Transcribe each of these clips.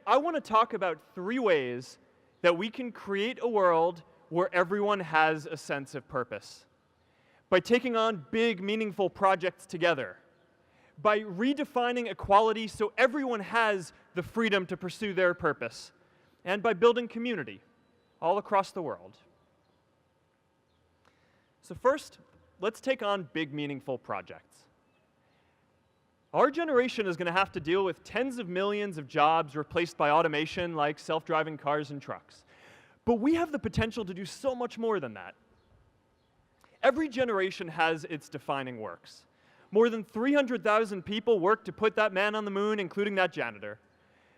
I want to talk about 3 ways that we can create a world where everyone has a sense of purpose. By taking on big, meaningful projects together. By redefining equality so everyone has the freedom to pursue their purpose. And by building community all across the world. So first, let's take on big, meaningful projects. Our generation is going to have to deal with tens of millions of jobs replaced by automation like self-driving cars and trucks. But we have the potential to do so much more than that. Every generation has its defining works. More than 300,000 people worked to put that man on the moon, including that janitor.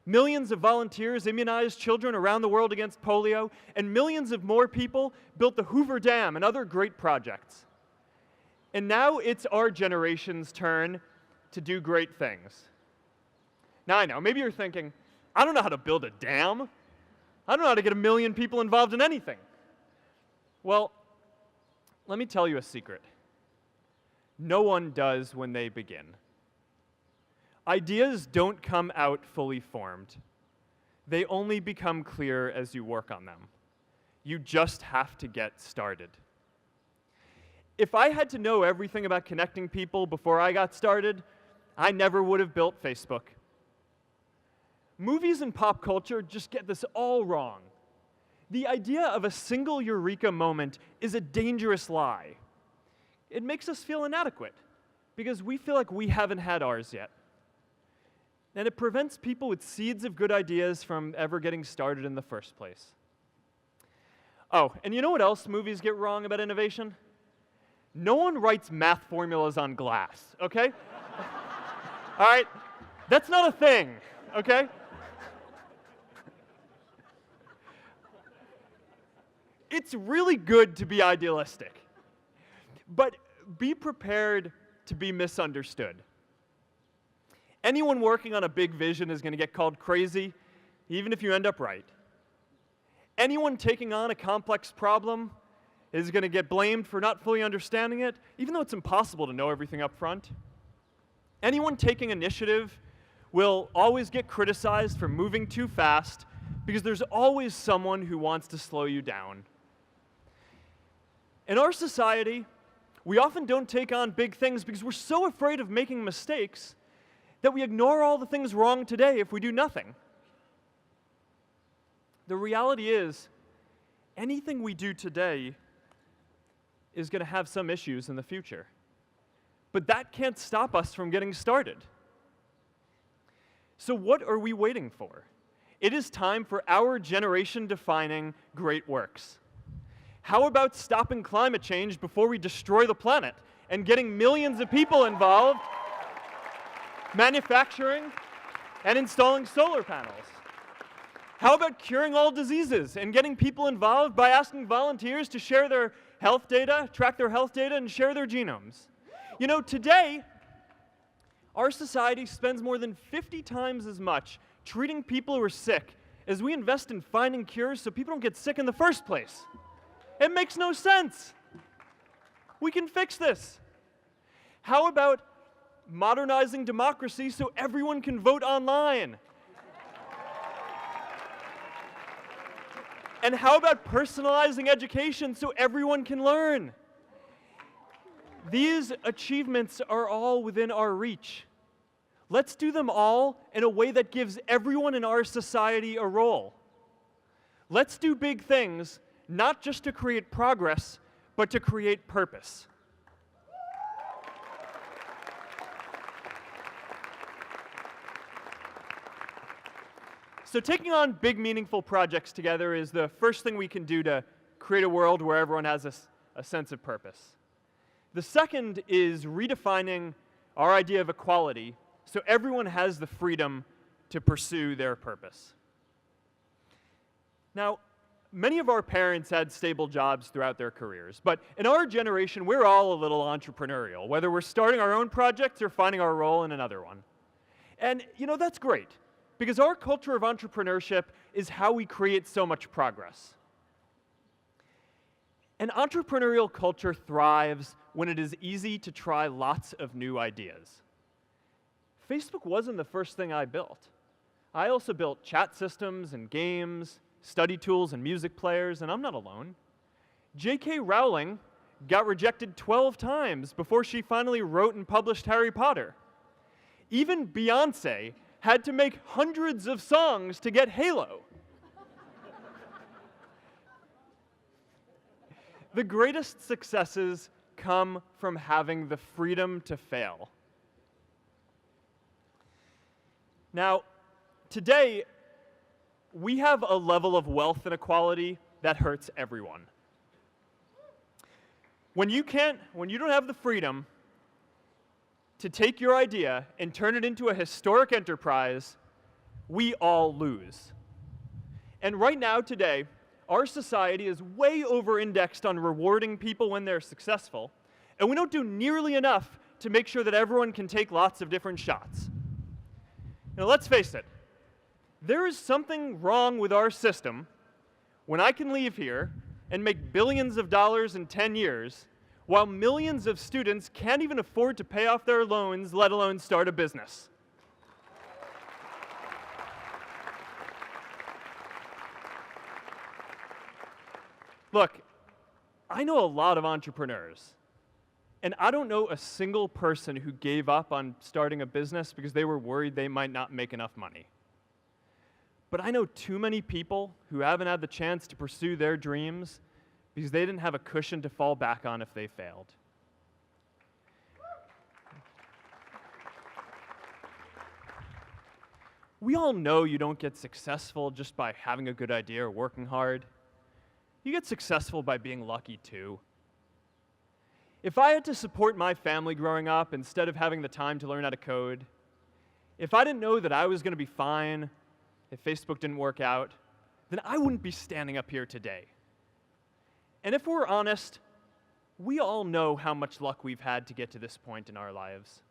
Millions of volunteers immunized children around the world against polio, and millions of more people built the Hoover Dam and other great projects. And now it's our generation's turn to do great things. Now I know, maybe you're thinking, I don't know how to build a dam. I don't know how to get 1 million people involved in anything. Well, let me tell you a secret. No one does when they begin. Ideas don't come out fully formed. They only become clear as you work on them. You just have to get started. If I had to know everything about connecting people before I got started, I never would have built Facebook. Movies and pop culture just get this all wrong. The idea of a single eureka moment is a dangerous lie. It makes us feel inadequate because we feel like we haven't had ours yet. And it prevents people with seeds of good ideas from ever getting started in the first place. Oh, and you know what else movies get wrong about innovation? No one writes math formulas on glass, okay? All right? That's not a thing, okay? It's really good to be idealistic, but be prepared to be misunderstood. Anyone working on a big vision is going to get called crazy, even if you end up right. Anyone taking on a complex problem is going to get blamed for not fully understanding it, even though it's impossible to know everything up front. Anyone taking initiative will always get criticized for moving too fast because there's always someone who wants to slow you down. In our society, we often don't take on big things because we're so afraid of making mistakes that we ignore all the things wrong today if we do nothing. The reality is, anything we do today is going to have some issues in the future. But that can't stop us from getting started. So what are we waiting for? It is time for our generation-defining great works. How about stopping climate change before we destroy the planet and getting millions of people involved, manufacturing and installing solar panels? How about curing all diseases and getting people involved by asking volunteers to share their health data, track their health data, and share their genomes? You know, today, our society spends more than 50 times as much treating people who are sick as we invest in finding cures so people don't get sick in the first place. It makes no sense. We can fix this. How about modernizing democracy so everyone can vote online? And how about personalizing education so everyone can learn? These achievements are all within our reach. Let's do them all in a way that gives everyone in our society a role. Let's do big things, not just to create progress, but to create purpose. So taking on big, meaningful projects together is the first thing we can do to create a world where everyone has a sense of purpose. The second is redefining our idea of equality so everyone has the freedom to pursue their purpose. Now, many of our parents had stable jobs throughout their careers, but in our generation, we're all a little entrepreneurial, whether we're starting our own projects or finding our role in another one. And, you know, that's great, because our culture of entrepreneurship is how we create so much progress. An entrepreneurial culture thrives when it is easy to try lots of new ideas. Facebook wasn't the first thing I built. I also built chat systems and games, study tools and music players, and I'm not alone. J.K. Rowling got rejected 12 times before she finally wrote and published Harry Potter. Even Beyoncé had to make hundreds of songs to get Halo. The greatest successes come from having the freedom to fail. Now, today, we have a level of wealth inequality that hurts everyone. When you don't have the freedom to take your idea and turn it into a historic enterprise, we all lose. And right now, today, our society is way over-indexed on rewarding people when they're successful, and we don't do nearly enough to make sure that everyone can take lots of different shots. Now, let's face it, there is something wrong with our system when I can leave here and make billions of dollars in 10 years, while millions of students can't even afford to pay off their loans, let alone start a business. Look, I know a lot of entrepreneurs, and I don't know a single person who gave up on starting a business because they were worried they might not make enough money. But I know too many people who haven't had the chance to pursue their dreams because they didn't have a cushion to fall back on if they failed. We all know you don't get successful just by having a good idea or working hard. You get successful by being lucky too. If I had to support my family growing up instead of having the time to learn how to code, if I didn't know that I was going to be fine if Facebook didn't work out, then I wouldn't be standing up here today. And if we're honest, we all know how much luck we've had to get to this point in our lives.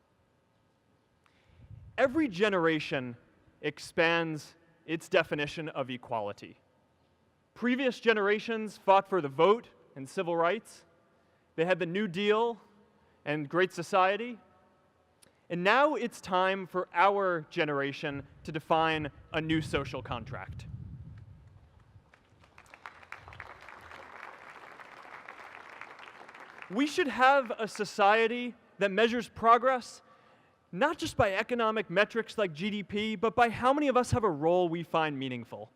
Every generation expands its definition of equality. Previous generations fought for the vote and civil rights. They had the New Deal and Great Society. And now it's time for our generation to define a new social contract. We should have a society that measures progress not just by economic metrics like GDP, but by how many of us have a role we find meaningful.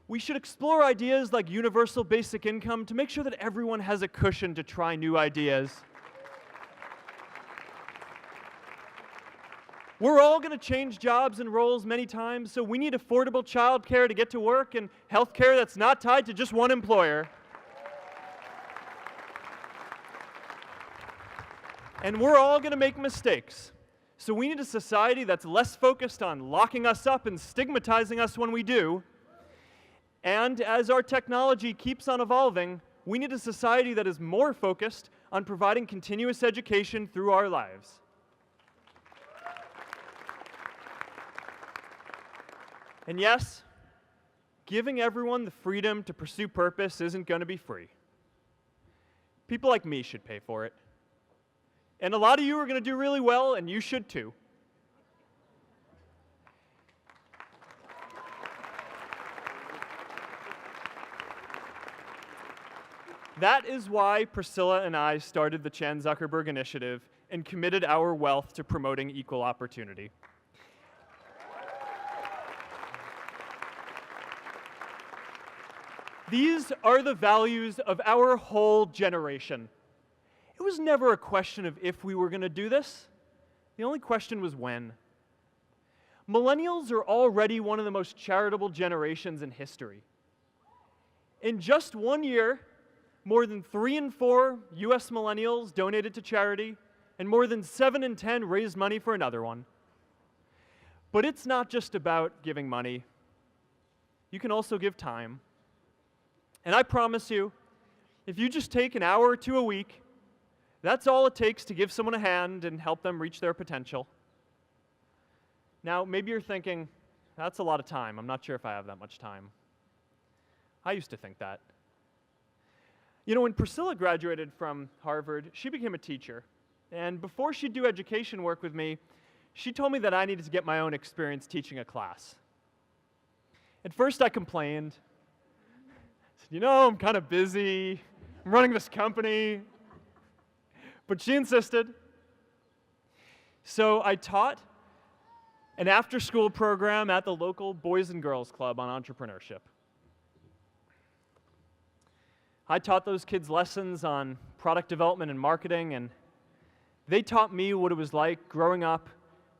We should explore ideas like universal basic income to make sure that everyone has a cushion to try new ideas. We're all going to change jobs and roles many times, so we need affordable childcare to get to work and healthcare that's not tied to just one employer. And we're all going to make mistakes. So we need a society that's less focused on locking us up and stigmatizing us when we do. And as our technology keeps on evolving, we need a society that is more focused on providing continuous education through our lives. And yes, giving everyone the freedom to pursue purpose isn't going to be free. People like me should pay for it. And a lot of you are going to do really well, and you should too. That is why Priscilla and I started the Chan Zuckerberg Initiative and committed our wealth to promoting equal opportunity. These are the values of our whole generation. It was never a question of if we were going to do this. The only question was when. Millennials are already one of the most charitable generations in history. In just 1 year, more than 3 in 4 US millennials donated to charity, and more than 7 in 10 raised money for another one. But it's not just about giving money. You can also give time. And I promise you, if you just take an hour or two a week, that's all it takes to give someone a hand and help them reach their potential. Now, maybe you're thinking, that's a lot of time. I'm not sure if I have that much time. I used to think that. You know, when Priscilla graduated from Harvard, she became a teacher. And before she'd do education work with me, she told me that I needed to get my own experience teaching a class. At first I complained. I said, I'm kind of busy. I'm running this company. But she insisted. So I taught an after-school program at the local Boys and Girls Club on entrepreneurship. I taught those kids lessons on product development and marketing, and they taught me what it was like growing up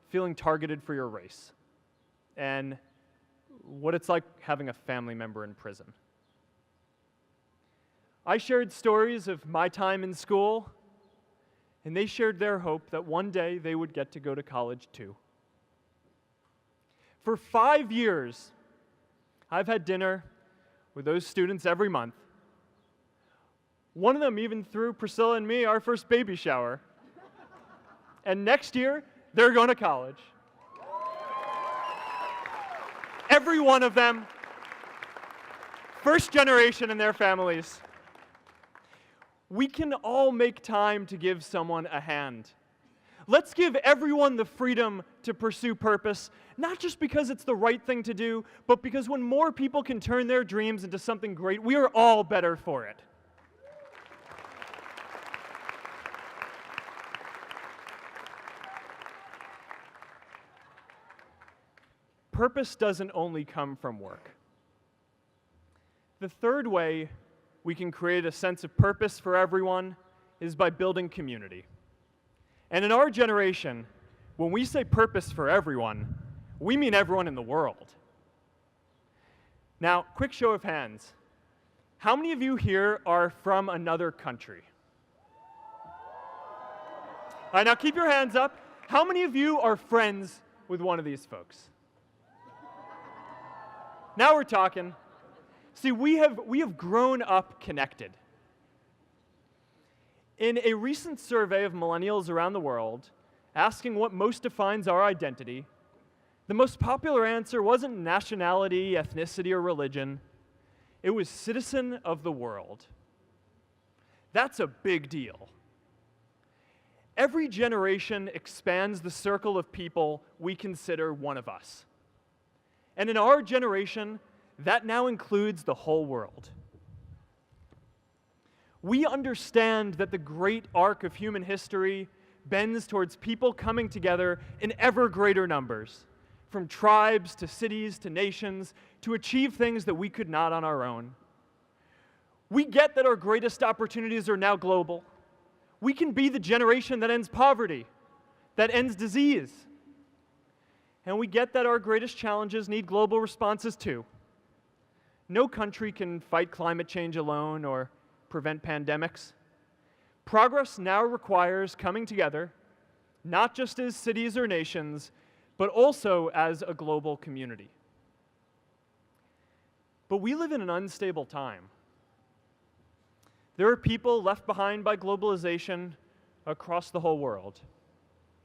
feeling targeted for your race, and what it's like having a family member in prison. I shared stories of my time in school, and they shared their hope that one day they would get to go to college too. For 5 years, I've had dinner with those students every month. One of them even threw Priscilla and me our first baby shower. And next year, they're going to college. Every one of them, first generation in their families. We can all make time to give someone a hand. Let's give everyone the freedom to pursue purpose, not just because it's the right thing to do, but because when more people can turn their dreams into something great, we are all better for it. Purpose doesn't only come from work. The third way we can create a sense of purpose for everyone is by building community. And in our generation, when we say purpose for everyone, we mean everyone in the world. Now, quick show of hands. How many of you here are from another country? All right, now keep your hands up. How many of you are friends with one of these folks? Now we're talking. See, we have grown up connected. In a recent survey of millennials around the world, asking what most defines our identity, the most popular answer wasn't nationality, ethnicity, or religion. It was citizen of the world. That's a big deal. Every generation expands the circle of people we consider one of us. And in our generation, that now includes the whole world. We understand that the great arc of human history bends towards people coming together in ever greater numbers, from tribes to cities to nations, to achieve things that we could not on our own. We get that our greatest opportunities are now global. We can be the generation that ends poverty, that ends disease. And we get that our greatest challenges need global responses too. No country can fight climate change alone or prevent pandemics. Progress now requires coming together, not just as cities or nations, but also as a global community. But we live in an unstable time. There are people left behind by globalization across the whole world.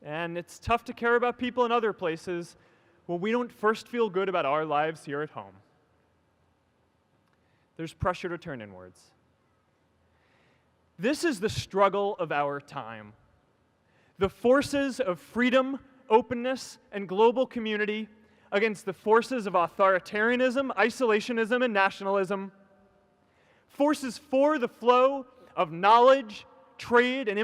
And it's tough to care about people in other places when we don't first feel good about our lives here at home. There's pressure to turn inwards. This is the struggle of our time. The forces of freedom, openness, and global community against the forces of authoritarianism, isolationism, and nationalism. Forces for the flow of knowledge, trade, and